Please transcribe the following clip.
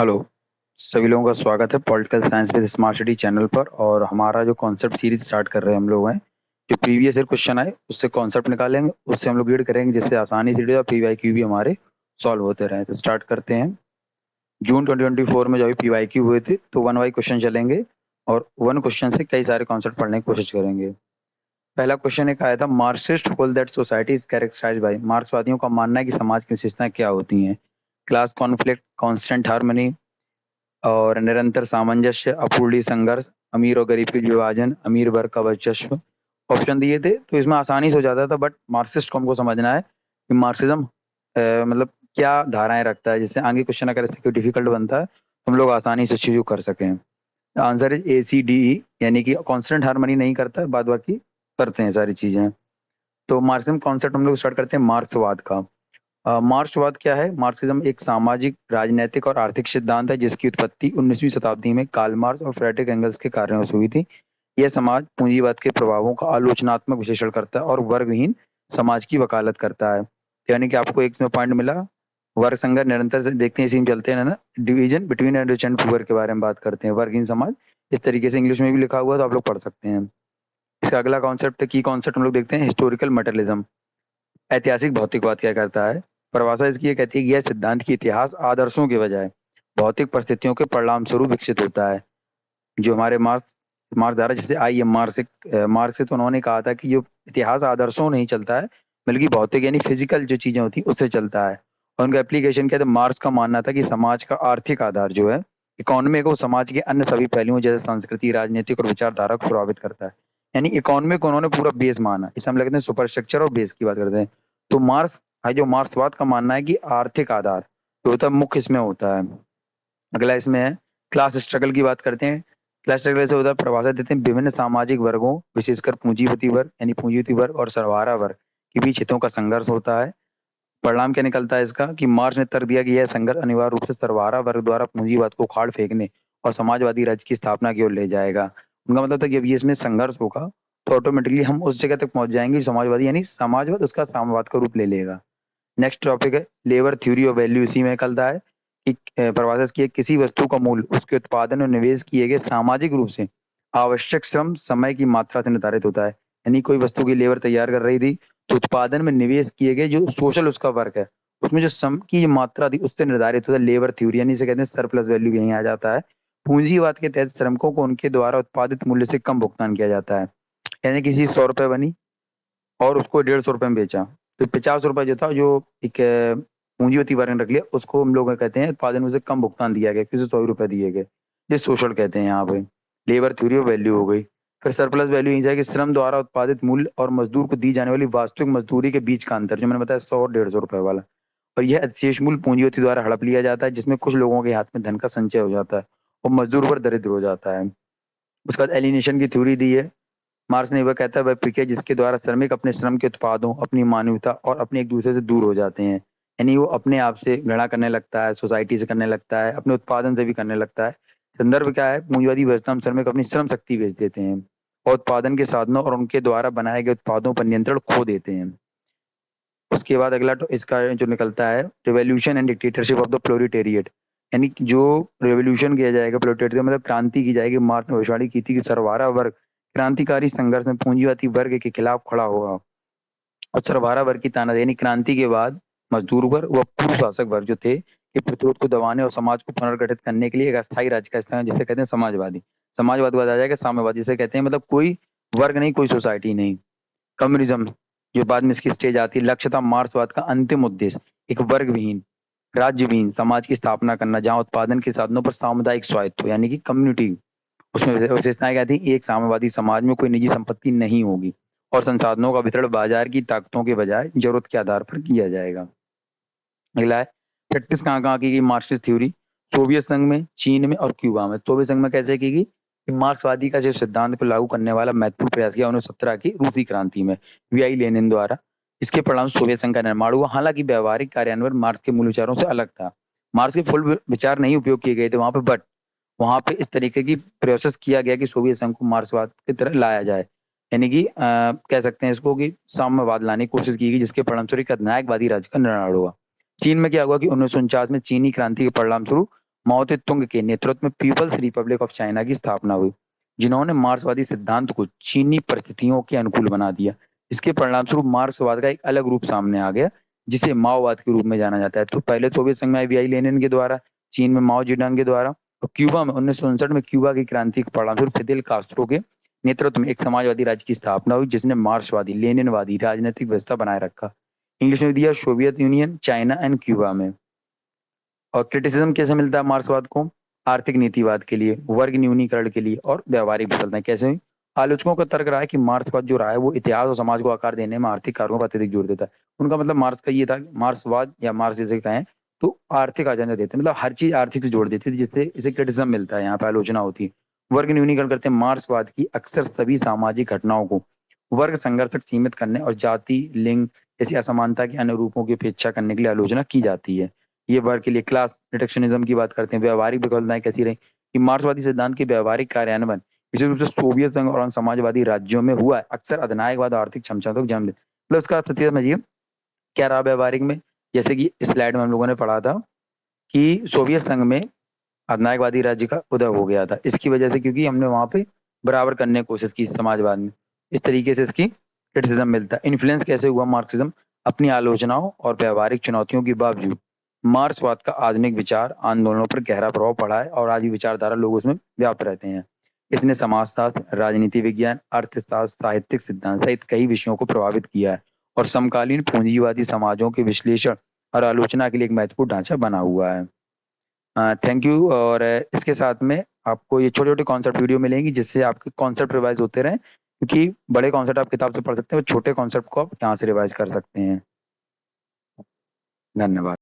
Hello. सभी लोगों का स्वागत है political science with smart city channel पर। और हमारा जो कॉन्सेप्ट सीरीज स्टार्ट कर रहे हैं हम लोग हैं, जो प्रीवियस ईयर क्वेश्चन आए उससे कॉन्सेप्ट निकालेंगे, उससे हम लोग रीड करेंगे जिससे आसानी से और पीवाईक्यू भी हमारे सॉल्व होते रहे। तो स्टार्ट करते हैं। जून 2024 में जब भी पीवाईक्यू हुए थे तो वन वाई क्वेश्चन चलेंगे और वन क्वेश्चन से कई सारे कॉन्सेप्ट पढ़ने की कोशिश करेंगे। पहला क्वेश्चन एक आया था, Marxist hold that society is characterized by. मार्क्सवादियों का मानना है कि समाज की विशेषताएं क्या होती हैं? क्लास कॉन्फ्लिक्ट, कांस्टेंट हार्मनी और निरंतर सामंजस्य, अपूर्णीय संघर्ष, अमीर और गरीब के विभाजन, अमीर वर्ग का वर्चस्व। ऑप्शन दिए थे तो इसमें आसानी से हो जाता था, बट मार्क्सिस्ट को हमको समझना है कि मार्क्सिज्म मतलब क्या धाराएं रखता है, जिससे आगे क्वेश्चन अगर इससे कोई डिफिकल्ट बनता है तो हम लोग आसानी से चीजों कर सकें। आंसर इज ACDE, यानी कि कांस्टेंट हार्मनी नहीं करता है, बाद बाकी करते हैं सारी चीजें। तो मार्क्सिज्म कॉन्सेप्ट हम लोग स्टार्ट करते हैं मार्क्सवाद का। मार्क्सवाद क्या है? मार्क्सिज्म एक सामाजिक, राजनैतिक और आर्थिक सिद्धांत है जिसकी उत्पत्ति 19वीं शताब्दी में कार्ल मार्क्स और फ्रेडरिक एंगल्स के कार्यों से हुई थी। यह समाज पूंजीवाद के प्रभावों का आलोचनात्मक विश्लेषण करता है और वर्गहीन समाज की वकालत करता है। यानी कि आपको एक इसमें पॉइंट मिला, वर्ग संघर्ष निरंतर से देखते हैं, इसी में चलते हैं ना। Division between rich and poor के बारे में बात करते हैं, वर्गहीन समाज। इस तरीके से इंग्लिश में भी लिखा हुआ है तो आप लोग पढ़ सकते हैं। इसका अगला कॉन्सेप्ट, की कॉन्सेप्ट हम लोग देखते हैं, हिस्टोरिकल मटेरियलिज्म। ऐतिहासिक भौतिकवाद क्या करता है? परिभाषा इसकी ये कहती है कि यह सिद्धांत की इतिहास आदर्शों के बजाय भौतिक परिस्थितियों के परिणाम स्वरूप विकसित होता है। जो हमारे मार्क्स मार्क्स द्वारा, जैसे आई एम मार्क्स से तो उन्होंने कहा था कि जो इतिहास आदर्शों नहीं चलता है बल्कि भौतिक यानी फिजिकल जो चीजें होती है उससे चलता है। और उनका एप्लीकेशन क्या था? मार्क्स का मानना था कि समाज का आर्थिक आधार जो है इकोनॉमी को समाज के अन्य सभी पहलुओं जैसे संस्कृति, राजनीतिक और विचारधारा को प्रभावित करता है। यानी इकोनॉमी को उन्होंने पूरा बेस माना। इसे हम लगते हैं सुपर स्ट्रक्चर और बेस की बात करते हैं। तो मार्क्स है जो मार्क्सवाद का मानना है कि आर्थिक आधार जो होता है मुख्य इसमें होता है। अगला इसमें है क्लास स्ट्रगल की बात करते हैं। क्लास स्ट्रगल से होता है, परिभाषा देते हैं, विभिन्न सामाजिक वर्गों विशेषकर पूंजीपति वर्ग यानी पूंजीपति वर्ग और सर्वहारा वर्ग के बीच हितों का संघर्ष होता है। परिणाम क्या निकलता है इसका कि मार्क्स ने तर्क दिया कि यह संघर्ष अनिवार्य रूप से सर्वहारा वर्ग द्वारा पूंजीवाद को उखाड़ फेंकने और समाजवादी राज्य की स्थापना की ओर ले जाएगा। उनका मतलब था कि अब ये इसमें संघर्ष होगा तो ऑटोमेटिकली हम उस जगह तक पहुंच जाएंगे, समाजवादी यानी समाजवाद उसका साम्यवाद का रूप ले लेगा। नेक्स्ट टॉपिक है लेबर थ्योरी ऑफ वैल्यू। इसी में निकलता है कि परिभाषा की किसी वस्तु का मूल्य उसके उत्पादन और निवेश किए गए सामाजिक रूप से आवश्यक श्रम समय की मात्रा से निर्धारित होता है। यानी कोई वस्तु की लेबर तैयार कर रही थी तो उत्पादन में निवेश किए गए जो सोशल उसका वर्क है उसमें जो श्रम की मात्रा थी उससे निर्धारित होता है लेबर थ्योरी, यानी इसे कहते हैं सरप्लस वैल्यू, यहीं आ जाता है। पूंजीवाद के तहत श्रमिकों को उनके द्वारा उत्पादित मूल्य से कम भुगतान किया जाता है। यानी किसी 100 रुपए बनी और उसको 150 रुपए में बेचा तो 50 रुपए जो था, जो एक पूंजीवती वर्ग ने रख लिया, उसको हम लोग कहते हैं उत्पादन में से कम भुगतान दिया गया, किसी 100 रुपए दिए गए। ये सोशल कहते हैं यहाँ पे। लेबर थ्योरी ऑफ वैल्यू हो गई। फिर सरप्लस वैल्यू यही जाएगी, श्रम द्वारा उत्पादित मूल्य और मजदूर को दी जाने वाली वास्तविक मजदूरी के बीच का अंतर, जो मैंने बताया 100 और 150 रुपए वाला। और यह अधिशेष मूल्य पूंजीवती द्वारा हड़प लिया जाता है जिसमें कुछ लोगों के हाथ में धन का संचय हो जाता है और मजदूर पर दरिद्र हो जाता है। उसके बाद एलिनेशन की थ्योरी दी है। मार्क्स ने वह कहता है वह प्रक्रिया जिसके द्वारा श्रमिक अपने श्रम के उत्पादों, अपनी मानवता और अपने एक दूसरे से दूर हो जाते हैं। यानी वो अपने आप से घृणा करने लगता है, सोसाइटी से करने लगता है, अपने उत्पादन से भी करने लगता है। संदर्भ क्या है? पूंजीवादी व्यवस्था में श्रमिक अपनी श्रम शक्ति बेच देते हैं और उत्पादन के साधनों और उनके द्वारा बनाए गए उत्पादों पर नियंत्रण खो देते हैं। उसके बाद अगला इसका जो निकलता है, revolution and dictatorship of the proletariat. यानी कि जो रिवॉल्यूशन किया जाएगा, प्रोलिटेरिएट मतलब क्रांति की जाएगी। मार्क्स ने भविष्यवाणी की थी कि सर्वहारा वर्ग क्रांतिकारी संघर्ष में पूंजीवादी वर्ग के खिलाफ खड़ा होगा और सर्वहारा वर्ग की तानाशाही यानी क्रांति के बाद मजदूर वर्ग व पूर्व शासक वर्ग जो थे ये प्रतिरोध को दबाने और समाज को पुनर्गठित करने के लिए एक अस्थायी राज्य का स्थान, जिसे कहते हैं समाजवादी। समाजवाद के बाद आ जाएगा साम्यवादी, जिसे कहते हैं मतलब कोई वर्ग नहीं, कोई सोसाइटी नहीं। कम्युनिज्म जो बाद में इसकी स्टेज आती है। लक्ष्य था मार्क्सवाद का अंतिम उद्देश्य एक वर्ग विहीन, राज्य विहीन समाज की स्थापना करना जहां उत्पादन के साधनों पर सामुदायिक स्वायत्त हो, यानी कि कम्युनिटी। उसमें विशेषताएं क्या थी? एक साम्यवादी समाज में कोई निजी संपत्ति नहीं होगी और संसाधनों का वितरण बाजार की ताकतों के बजाय जरूरत के आधार पर किया जाएगा। अगला है प्रैक्टिस कहाँ कहाँ की गई मार्क्सिस्ट थ्योरी? सोवियत संघ में, चीन में और क्यूबा में। सोवियत संघ में कैसे की गई कि मार्क्सवादी का जो सिद्धांत को लागू करने वाला महत्वपूर्ण प्रयास किया 1917 की रूसी क्रांति में वी लेनिन द्वारा। इसके परिणाम सोवियत संघ का निर्माण हुआ। हालांकि व्यवहारिक कार्यान्वयन मार्क्स के मूल विचारों से अलग था। मार्क्स के फुल विचार नहीं उपयोग किए गए थे वहां पे, बट वहां पे इस तरीके की प्रोसेस किया गया कि सोवियत संघ को मार्क्सवाद की तरह लाया जाए। यानी कि कह सकते हैं इसको कि साम्यवाद लाने की कोशिश की गई जिसके परिणामस्वरूप एक नायकवादी राज्य का निर्माण हुआ। चीन में क्या हुआ कि 1949 में चीनी क्रांति के परिणाम स्वरूप माओ ते तुंग के नेतृत्व में पीपल्स रिपब्लिक ऑफ चाइना की स्थापना हुई, जिन्होंने मार्क्सवादी सिद्धांत को चीनी परिस्थितियों के अनुकूल बना दिया। इसके परिणाम स्वरूप मार्क्सवाद का एक अलग रूप सामने आ गया, जिसे माओवाद के रूप में जाना जाता है। तो पहले सोवियत संघ में आई लेनिन के द्वारा, चीन में माओ जेडंग के द्वारा, और क्यूबा में 1959 में क्यूबा की क्रांति के परिणाम स्वरूप फिदेल कास्त्रो के नेतृत्व में एक समाजवादी राज्य की स्थापना हुई, जिसने मार्क्सवादी लेनिनवादी राजनीतिक व्यवस्था बनाए रखा। इंग्लिश में दिया Soviet union, China and Cuba में। और क्रिटिसिज्म कैसे मिलता है मार्क्सवाद को? आर्थिक नीतिवाद के लिए, वर्ग न्यूनीकरण के लिए और व्यवहारिक विफलताएं। कैसे हुई? आलोचकों का तर्क रहा है कि मार्क्सवाद जो रहा है वो इतिहास और समाज को आकार देने में आर्थिक कारकों पर अत्यधिक जोर देता है। उनका मतलब मार्क्स का ये था, मार्क्सवाद या मार्क्स जैसे कहें तो आर्थिक एजेंडा देते हैं, मतलब हर चीज आर्थिक से जोड़ देती थी, जिससे इसे क्रिटिसिज्म मिलता है, यहाँ पे आलोचना होती है। वर्ग न्यूनीकरण करते हैं, मार्क्सवाद की अक्सर सभी सामाजिक घटनाओं को वर्ग संघर्ष तक सीमित करने और जाति, लिंग जैसी असमानता के अन्य रूपों की उपेक्षा करने के लिए आलोचना की जाती है। ये वर्ग के लिए क्लास रिडक्शनिज्म की बात करते हैं। व्यवहारिक विफलताएं कैसी रही कि मार्क्सवादी सिद्धांत के व्यवहारिक कार्यान्वयन विशेष रूप से सोवियत संघ और अन्य समाजवादी राज्यों में हुआ है, अक्सर अधिनायकवाद और आर्थिक क्षमता तक जन्म दे। मतलब इसका तथ्य समझिए क्या रहा व्यवहारिक में। जैसे कि स्लाइड में हम लोगों ने पढ़ा था कि सोवियत संघ में अधिनायकवादी राज्य का उदय हो गया था, इसकी वजह से क्योंकि हमने वहां पे बराबर करने की कोशिश की समाजवाद में। इस तरीके से इसकी क्रिटिसिज्म मिलता है। इन्फ्लुएंस कैसे हुआ मार्क्सिज्म? अपनी आलोचनाओं और व्यवहारिक चुनौतियों के बावजूद मार्क्सवाद का आधुनिक विचार आंदोलनों पर गहरा प्रभाव पड़ा है और आज भी विचारधारा लोग उसमें व्याप्त रहते हैं। इसने समाजशास्त्र, राजनीति विज्ञान, अर्थशास्त्र, साहित्यिक सिद्धांत सहित कई विषयों को प्रभावित किया है और समकालीन पूंजीवादी समाजों के विश्लेषण और आलोचना के लिए एक महत्वपूर्ण ढांचा बना हुआ है। Thank you. और इसके साथ में आपको ये छोटे छोटे कॉन्सेप्ट वीडियो मिलेंगी, जिससे आपके कॉन्सेप्ट रिवाइज होते रहें, क्योंकि बड़े कॉन्सेप्ट आप किताब से पढ़ सकते हैं, छोटे कॉन्सेप्ट को आप यहाँ से रिवाइज कर सकते हैं। धन्यवाद।